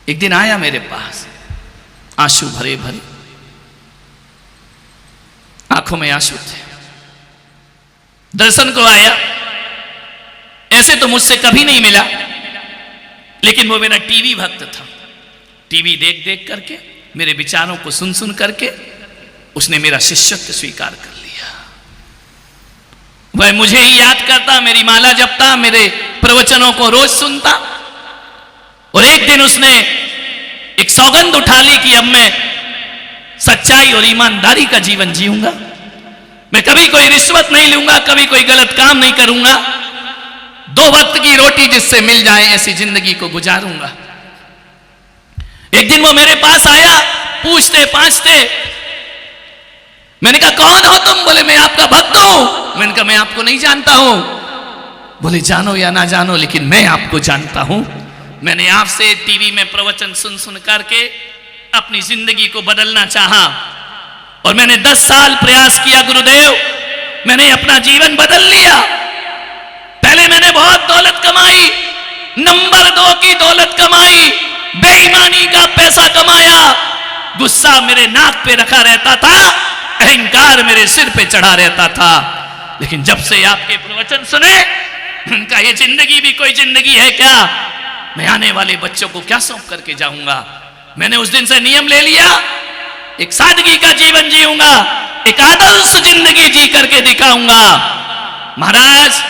एक दिन आया मेरे पास, आंसू भरे भरे, आंखों में आंसू थे। दर्शन को आया, ऐसे तो मुझसे कभी नहीं मिला, लेकिन वो मेरा टीवी भक्त था। टीवी देख देख करके, मेरे विचारों को सुन सुन करके उसने मेरा शिष्यत्व स्वीकार कर लिया। वह मुझे ही याद करता, मेरी माला जपता, मेरे प्रवचनों को रोज सुनता। और एक दिन उसने एक सौगंध उठा ली कि अब मैं सच्चाई और ईमानदारी का जीवन जीऊंगा, मैं कभी कोई रिश्वत नहीं लूंगा, कभी कोई गलत काम नहीं करूंगा, 2 वक्त की रोटी जिससे मिल जाए ऐसी जिंदगी को गुजारूंगा। एक दिन वो मेरे पास आया, पूछते पाछते, मैंने कहा कौन हो तुम? बोले मैं आपका भक्त हूं। मैंने कहा मैं आपको नहीं जानता हूं। बोले जानो या ना जानो, लेकिन मैं आपको जानता हूं। मैंने आपसे टीवी में प्रवचन सुन सुन करके अपनी जिंदगी को बदलना चाहा, और मैंने 10 साल प्रयास किया गुरुदेव, मैंने अपना जीवन बदल लिया। पहले मैंने बहुत दौलत कमाई, नंबर 2 की दौलत कमाई, बेईमानी का पैसा कमाया, गुस्सा मेरे नाक पे रखा रहता था, अहंकार मेरे सिर पे चढ़ा रहता था। लेकिन जब से आपके प्रवचन सुने, उनका ये जिंदगी भी कोई जिंदगी है क्या? मैं आने वाले बच्चों को क्या सौंप करके जाऊंगा? मैंने उस दिन से नियम ले लिया, एक सादगी का जीवन जीऊंगा, एक आदर्श जिंदगी जी करके दिखाऊंगा। महाराज,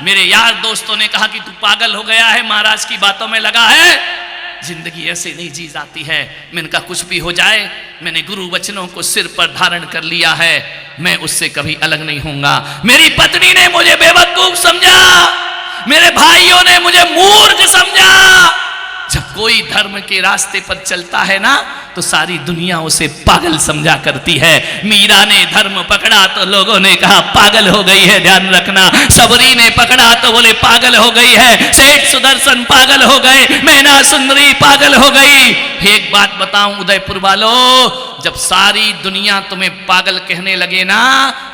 मेरे यार दोस्तों ने कहा कि तू पागल हो गया है, महाराज की बातों में लगा है, जिंदगी ऐसे नहीं जी जाती है। मैंने कहा कुछ भी हो जाए, मैंने गुरु वचनों को सिर पर धारण कर लिया है, मैं उससे कभी अलग नहीं होऊंगा। मेरी पत्नी ने मुझे बेवकूफ समझा, मेरे भाइयों ने मुझे मूर्ख समझा। जब कोई धर्म के रास्ते पर चलता है ना, तो सारी दुनिया उसे पागल समझा करती है। मीरा ने धर्म पकड़ा तो लोगों ने कहा पागल हो गई है, ध्यान रखना। सबरी ने पकड़ा तो बोले पागल हो गई है, सेठ सुदर्शन पागल हो गए, मैना सुंदरी पागल हो गई। एक बात बताऊं उदयपुर वालों, जब सारी दुनिया तुम्हें पागल कहने लगे ना,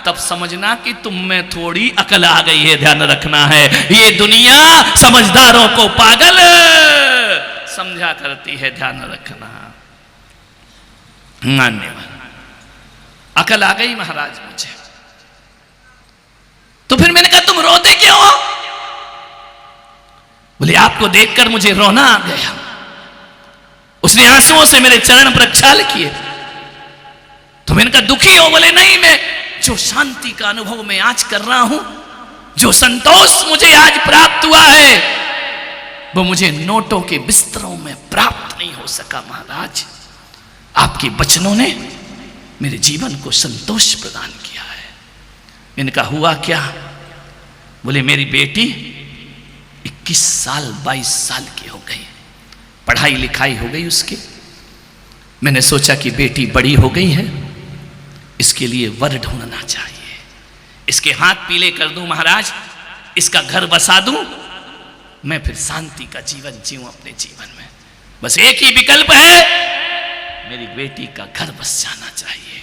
तब समझना कि तुम में थोड़ी अकल आ गई है, ध्यान रखना है। ये दुनिया समझदारों को पागल समझा करती है, ध्यान रखना। मान्यवर, अकल आ गई महाराज मुझे। तो फिर मैंने कहा तुम रोते क्यों हो? बोले आपको देखकर मुझे रोना आ गया। उसने आंसुओं से मेरे चरण प्रक्षाल किए। तो मैंने कहा दुखी हो? बोले नहीं, मैं जो शांति का अनुभव मैं आज कर रहा हूं, जो संतोष मुझे आज प्राप्त हुआ है, वो मुझे नोटों के बिस्तरों में प्राप्त नहीं हो सका महाराज। आपके वचनों ने मेरे जीवन को संतोष प्रदान किया है। मैंने कहा हुआ क्या? बोले मेरी बेटी 21 साल 22 साल की हो गई, पढ़ाई लिखाई हो गई उसकी। मैंने सोचा कि बेटी बड़ी हो गई है, इसके लिए वर ढूंढना चाहिए, इसके हाथ पीले कर दूं महाराज, इसका घर बसा दूं, मैं फिर शांति का जीवन जीऊं अपने जीवन में। बस एक ही विकल्प है, मेरी बेटी का घर बस जाना चाहिए।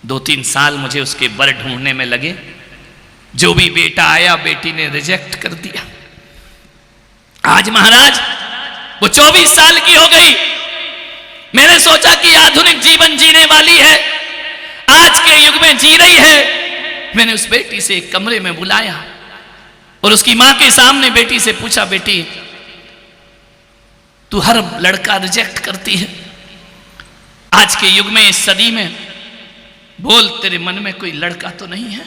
2-3 साल मुझे उसके वर ढूंढने में लगे। जो भी बेटा आया, बेटी ने रिजेक्ट कर दिया। आज महाराज वो 24 साल की हो गई। मैंने सोचा कि आधुनिक जीवन जीने वाली है, आज के युग में जी रही है। मैंने उस बेटी से एक कमरे में बुलाया और उसकी मां के सामने बेटी से पूछा, बेटी तू हर लड़का रिजेक्ट करती है, आज के युग में, इस सदी में, बोल तेरे मन में कोई लड़का तो नहीं है?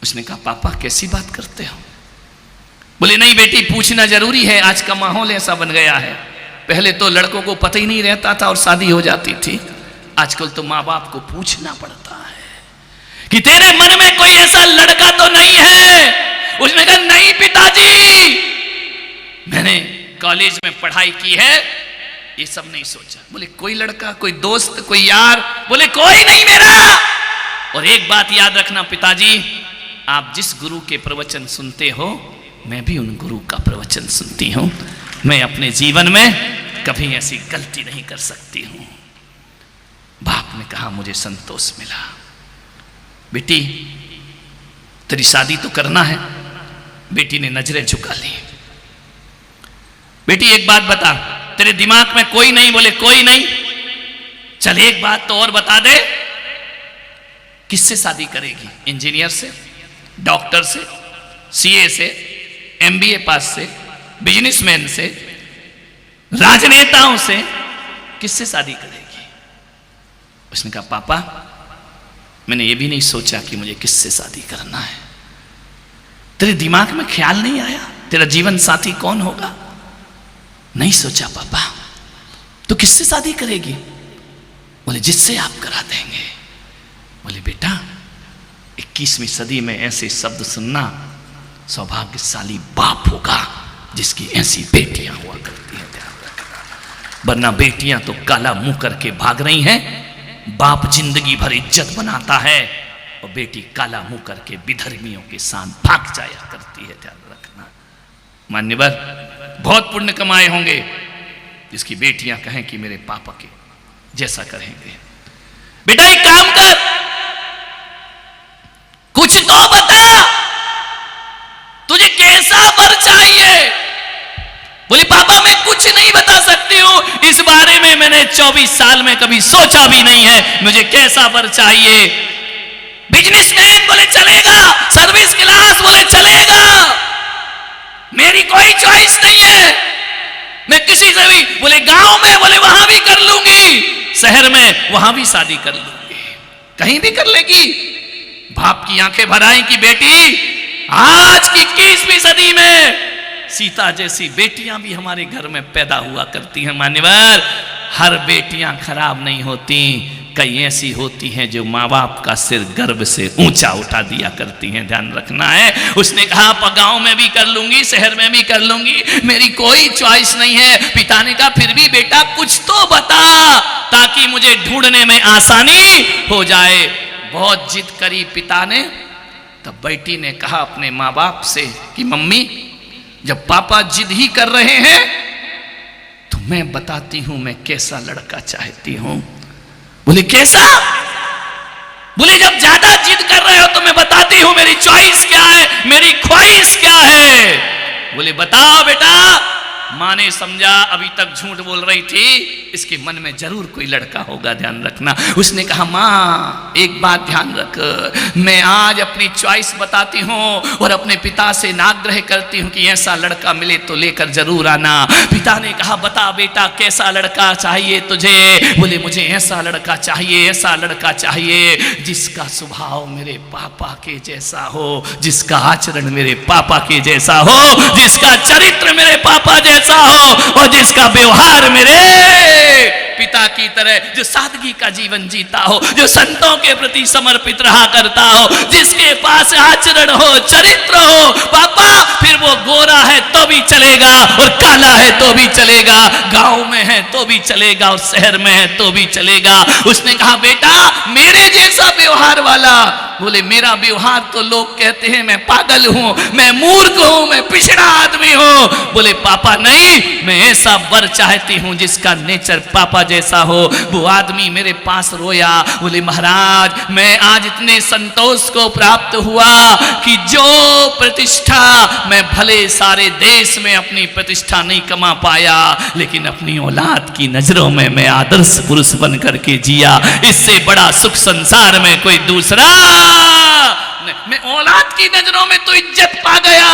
उसने कहा पापा कैसी बात करते हो? बोले नहीं बेटी, पूछना जरूरी है, आज का माहौल ऐसा बन गया है। पहले तो लड़कों को पता ही नहीं रहता था और शादी हो जाती थी, आजकल तो माँ बाप को पूछना पड़ता है कि तेरे मन में कोई ऐसा लड़का तो नहीं है? उसने कहा नहीं पिताजी, मैंने कॉलेज में पढ़ाई की है, ये सब नहीं सोचा। बोले कोई लड़का, कोई दोस्त, कोई यार? बोले कोई नहीं मेरा। और एक बात याद रखना पिताजी, आप जिस गुरु के प्रवचन सुनते हो, मैं भी उन गुरु का प्रवचन सुनती हूं। मैं अपने जीवन में कभी ऐसी गलती नहीं कर सकती हूं। बाप ने कहा मुझे संतोष मिला। बेटी तेरी शादी तो करना है। बेटी ने नजरें झुका ली। बेटी एक बात बता, तेरे दिमाग में कोई नहीं? बोले कोई नहीं। चल एक बात तो और बता दे, किससे शादी करेगी? इंजीनियर से, डॉक्टर से, सीए से, एमबीए पास से, बिजनेसमैन से, राजनेताओं से, किससे शादी करेगी? उसने कहा पापा मैंने ये भी नहीं सोचा कि मुझे किससे शादी करना है। तेरे दिमाग में ख्याल नहीं आया तेरा जीवन साथी कौन होगा? नहीं सोचा पापा। तो किससे शादी करेगी? बोले जिससे आप करा देंगे। बोले बेटा 21वीं सदी में ऐसे शब्द सुनना सौभाग्यशाली बाप होगा जिसकी ऐसी बेटियां हुआ करती हैं, ध्यान रखना। वरना बेटियां तो काला मुंह करके भाग रही हैं। बाप जिंदगी भर इज्जत बनाता है और बेटी काला मुंह करके विधर्मियों के साथ भाग जाया करती है, ध्यान रखना। मान्यवर बहुत पुण्य कमाए होंगे जिसकी बेटियां कहें कि मेरे पापा के जैसा करेंगे। बेटा एक काम कर, कुछ तो बता, तुझे कैसा वर चाहिए? बोली पापा मैं कुछ नहीं बता सकती हूं, इस बारे में मैंने 24 साल में कभी सोचा भी नहीं है, मुझे कैसा वर चाहिए। बिजनेसमैन? बोले चलेगा। Service class? बोले चलेगा। मेरी कोई चॉइस नहीं है, मैं किसी से भी। बोले गांव में? बोले वहां भी कर लूंगी, शहर में वहां भी शादी कर लूंगी, कहीं भी कर लेगी। बाप की आंखें भर आई कि बेटी आज की 21वीं सदी में सीता जैसी बेटियां भी हमारे घर में पैदा हुआ करती हैं। मान्यवर हर बेटियां खराब नहीं होती, कई ऐसी होती हैं जो माँ बाप का सिर गर्व से ऊंचा उठा दिया करती हैं, ध्यान रखना है। उसने कहा गांव में भी कर लूंगी, शहर में भी कर लूंगी, मेरी कोई चॉइस नहीं है। पिता ने कहा फिर भी बेटा कुछ तो बता ताकि मुझे ढूंढने में आसानी हो जाए। बहुत जिद करी पिता ने, तब बेटी ने कहा अपने माँ बाप से कि मम्मी जब पापा जिद ही कर रहे हैं तो मैं बताती हूं मैं कैसा लड़का चाहती हूं। बोले कैसा? बोले जब ज्यादा जिद कर रहे हो तो मैं बताती हूं मेरी चॉइस क्या है, मेरी ख्वाहिश क्या है। बोले बताओ बेटा। मां ने समझा अभी तक झूठ बोल रही थी, इसके मन में जरूर कोई लड़का होगा, ध्यान रखना। उसने कहा मां एक बात ध्यान रख, मैं आज अपनी चॉइस बताती हूं और अपने पिता से नाग्रह करती हूं कि ऐसा लड़का मिले तो लेकर जरूर आना। पिता ने कहा बता बेटा कैसा लड़का चाहिए तुझे? बोले मुझे ऐसा लड़का चाहिए, ऐसा लड़का चाहिए जिसका स्वभाव मेरे पापा के जैसा हो, जिसका आचरण मेरे पापा के जैसा हो, जिसका चरित्र मेरे पापा जैसा हो और जिसका व्यवहार मेरे पिता की तरह, जो सादगी का जीवन जीता हो, जो संतों के प्रति समर्पित रहा करता हो, जिसके पास आचरण हो, चरित्र हो। पापा फिर वो गोरा है तो भी चलेगा और काला है तो भी चलेगा, गांव में है तो भी चलेगा और शहर में है तो भी चलेगा। उसने कहा बेटा मेरे जैसा व्यवहार वाला। बोले मेरा व्यवहार तो लोग कहते हैं मैं पागल हूं, मैं मूर्ख हूं, मैं पिछड़ा आदमी हूं। बोले पापा नहीं, मैं ऐसा वर चाहती हूं जिसका नेचर पापा जैसा हो। वो आदमी मेरे पास रोया। बोले महाराज मैं आज इतने संतोष को प्राप्त हुआ कि जो प्रतिष्ठा मैं भले सारे देश में अपनी प्रतिष्ठा नहीं कमा पाया, लेकिन अपनी औलाद की नजरों में मैं आदर्श पुरुष बन करके जिया। इससे बड़ा सुख संसार में कोई दूसरा। मैं औलाद की नजरों में तो इज्जत पा गया,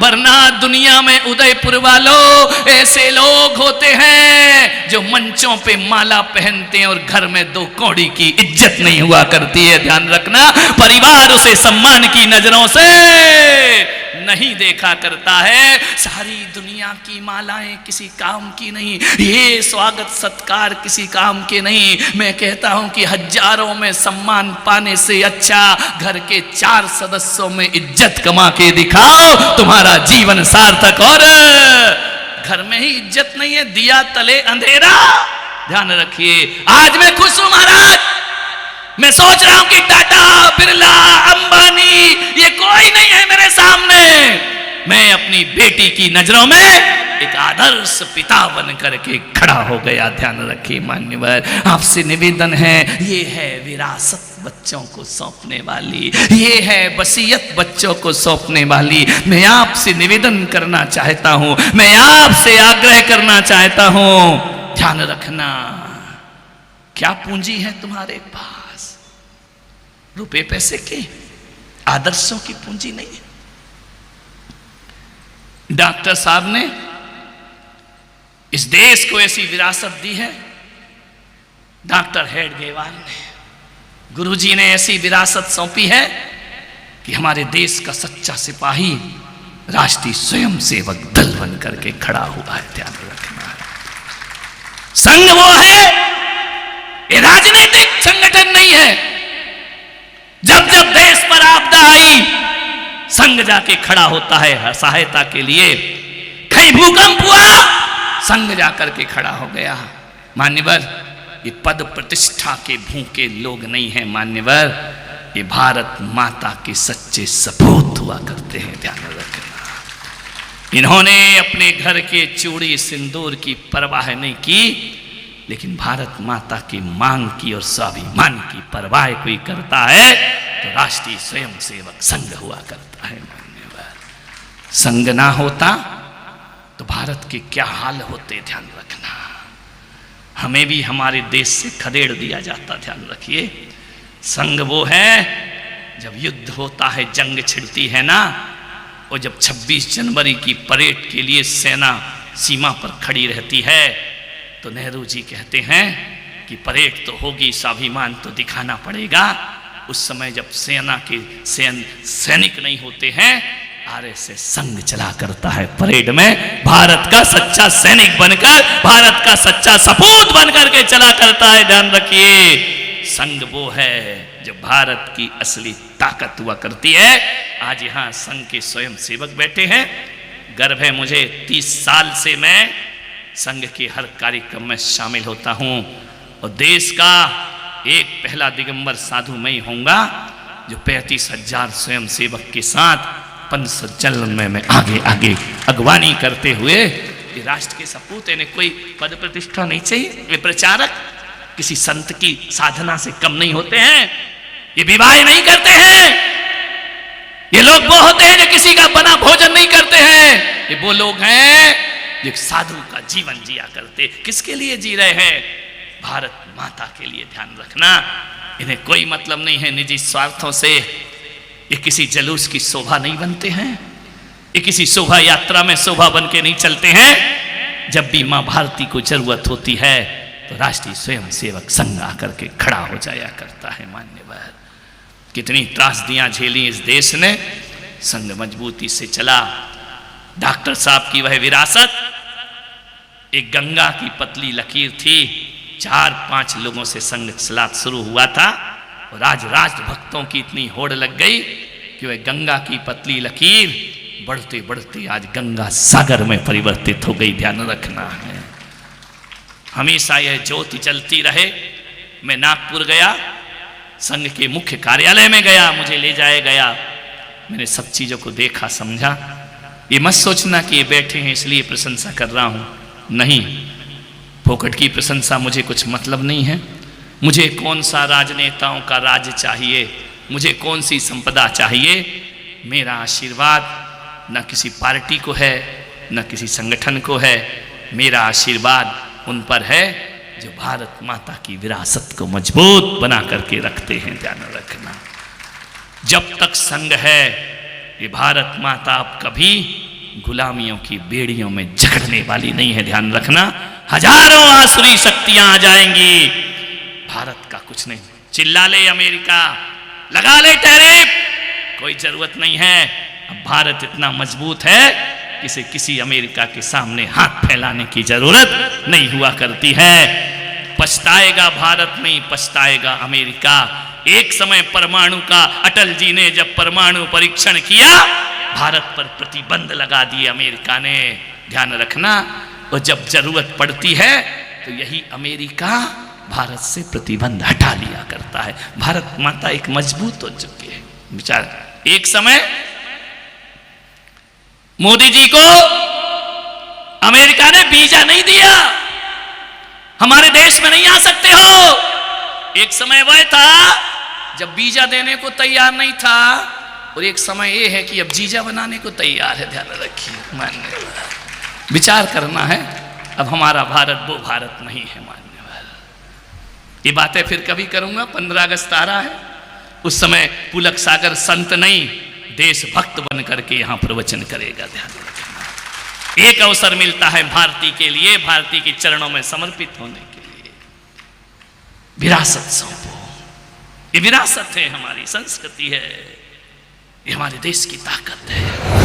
वरना दुनिया में उदयपुर वालों ऐसे लोग होते हैं जो मंचों पे माला पहनते हैं और घर में 2 कौड़ी की इज्जत नहीं हुआ करती है, ध्यान रखना। परिवार उसे सम्मान की नजरों से नहीं देखा करता है। सारी दुनिया की मालाएं किसी काम की नहीं, ये स्वागत सत्कार किसी काम के नहीं। मैं कहता हूं कि हजारों में सम्मान पाने से अच्छा घर के 4 सदस्यों में इज्जत कमा के दिखाओ, तुम्हारा जीवन सार्थक। और घर में ही इज्जत नहीं है, दिया तले अंधेरा। ध्यान रखिए आज मैं खुश हूं महाराज। मैं सोच रहा हूं कि टाटा, बिरला, अंबानी ये कोई नहीं है मेरे सामने। मैं अपनी बेटी की नजरों में एक आदर्श पिता बन करके खड़ा हो गया। ध्यान रखिए मान्यवर, आपसे निवेदन है, ये है विरासत बच्चों को सौंपने वाली, ये है वसीयत बच्चों को सौंपने वाली। मैं आपसे निवेदन करना चाहता हूं, मैं आपसे आग्रह करना चाहता हूं, ध्यान रखना, क्या पूंजी है तुम्हारे पास? रुपए पैसे की, आदर्शों की पूंजी नहीं है। डॉक्टर साहब ने इस देश को ऐसी विरासत दी है, डॉक्टर हेडगेवार ने, गुरुजी ने ऐसी विरासत सौंपी है कि हमारे देश का सच्चा सिपाही राष्ट्रीय स्वयंसेवक दल बन करके खड़ा हुआ है। ध्यान रखना है, संघ वो है, ये राजनीतिक संगठन नहीं है। जब जब देश पर आपदा आई, संघ जाके खड़ा होता है सहायता के लिए। कहीं भूकंप हुआ, संघ जाकर के खड़ा हो गया। मान्यवर, ये पद प्रतिष्ठा के भूखे लोग नहीं हैं मान्यवर, ये भारत माता के सच्चे सपूत हुआ करते हैं। ध्यान रखना, इन्होंने अपने घर के चूड़ी सिंदूर की परवाह नहीं की, लेकिन भारत माता की मांग की और स्वाभिमान की परवाह कोई करता है तो राष्ट्रीय स्वयंसेवक संघ हुआ करता है। मान्यवर, संघ ना होता तो भारत के क्या हाल होते, ध्यान रखना। हमें भी हमारे देश से खदेड़ दिया जाता, ध्यान रखिए। संघ वो है, जब युद्ध होता है, जंग छिड़ती है ना, और जब 26 जनवरी की परेड के लिए सेना सीमा पर खड़ी रहती है, तो नेहरू जी कहते हैं कि परेड तो होगी, स्वाभिमान तो दिखाना पड़ेगा। उस समय जब सेना के सैनिक नहीं होते हैं, आरएसएस संघ चला करता है परेड में, भारत का सच्चा सैनिक बनकर, भारत का सच्चा सपूत बनकर के चला करता है। ध्यान रखिए, संघ वो है जो भारत की असली ताकत हुआ करती है। आज यहाँ संघ के स्वयं सेवक बैठे हैं, गर्व है मुझे, 30 साल से मैं संघ के हर कार्यक्रम में शामिल होता हूं, और देश का एक पहला दिगंबर साधु मैं ही होऊंगा जो 35,000 स्वयं सेवक के साथ पंथ संचलन में मैं आगे आगे अगवानी करते हुए, ये राष्ट्र के सपूत, इन्हें कोई पद प्रतिष्ठा नहीं चाहिए। वे प्रचारक किसी संत की साधना से कम नहीं होते हैं, ये विवाह नहीं करते हैं, ये लोग वो होते हैं जो किसी का बना भोजन नहीं करते हैं, ये वो लोग हैं जो साधु का जीवन जिया करते। किसके लिए जी रहे हैं? भारत माता के लिए। ध्यान रखना, इन्हें कोई मतलब नहीं है निजी स्वार्थों से। ये किसी जलूस की शोभा नहीं बनते हैं, ये किसी शोभा यात्रा में शोभा बन के नहीं चलते हैं। जब भी मां भारती को जरूरत होती है तो राष्ट्रीय स्वयंसेवक संघ आकर के खड़ा हो जाया करता है। मान्यवर, कितनी त्रासदियां झेली इस देश ने, संघ मजबूती से चला। डॉक्टर साहब की वह विरासत, एक गंगा की पतली लकीर थी, 4-5 लोगों से संघ सलात शुरू हुआ था, और आज राजभक्तों की इतनी होड़ लग गई कि वह गंगा की पतली लकीर बढ़ते बढ़ते आज गंगा सागर में परिवर्तित हो गई। ध्यान रखना है, हमेशा यह ज्योति चलती रहे। मैं नागपुर गया, संघ के मुख्य कार्यालय में गया, मुझे ले जाया गया, मैंने सब चीजों को देखा, समझा। ये मत सोचना कि ये बैठे हैं इसलिए प्रशंसा कर रहा हूं, नहीं, फोकट की प्रशंसा मुझे कुछ मतलब नहीं है। मुझे कौन सा राजनेताओं का राज चाहिए, मुझे कौन सी संपदा चाहिए। मेरा आशीर्वाद न किसी पार्टी को है, न किसी संगठन को है, मेरा आशीर्वाद उन पर है जो भारत माता की विरासत को मजबूत बना करके रखते हैं। ध्यान रखना, जब तक संघ है, ये भारत माता अब कभी गुलामियों की बेड़ियों में जकड़ने वाली नहीं है। ध्यान रखना, हजारों आसुरी शक्तियां आ जाएंगी, भारत का कुछ नहीं। चिल्ला ले अमेरिका, लगा ले टैरिफ, कोई जरूरत नहीं है। अब भारत इतना मजबूत है किसी किसी अमेरिका के सामने हाथ फैलाने की जरूरत नहीं हुआ करती है। पछताएगा भारत, नहीं पछताएगा अमेरिका। एक समय परमाणु का, अटल जी ने जब परमाणु परीक्षण किया, भारत पर प्रतिबंध लगा दिए अमेरिका ने। ध्यान रखना, और जब जरूरत पड़ती है तो यही अमेरिका भारत से प्रतिबंध हटा लिया करता है। भारत माता एक मजबूत हो चुकी है। विचार, एक समय मोदी जी को अमेरिका ने वीजा नहीं दिया, हमारे देश में नहीं आ सकते हो। एक समय वह था जब वीजा देने को तैयार नहीं था, और एक समय यह है कि अब जीजा बनाने को तैयार है। ध्यान रखिए, मान्य विचार करना है। अब हमारा भारत वो भारत नहीं है, मान्य। ये बातें फिर कभी करूंगा। 15 अगस्त आ रहा है, उस समय पुलक सागर संत नहीं देशभक्त बन करके यहां प्रवचन करेगा। ध्यान रखना, एक अवसर मिलता है भारती के लिए, भारती के चरणों में समर्पित होने के लिए। विरासत सौंपो, ये विरासत है, हमारी संस्कृति है, ये हमारे देश की ताकत है।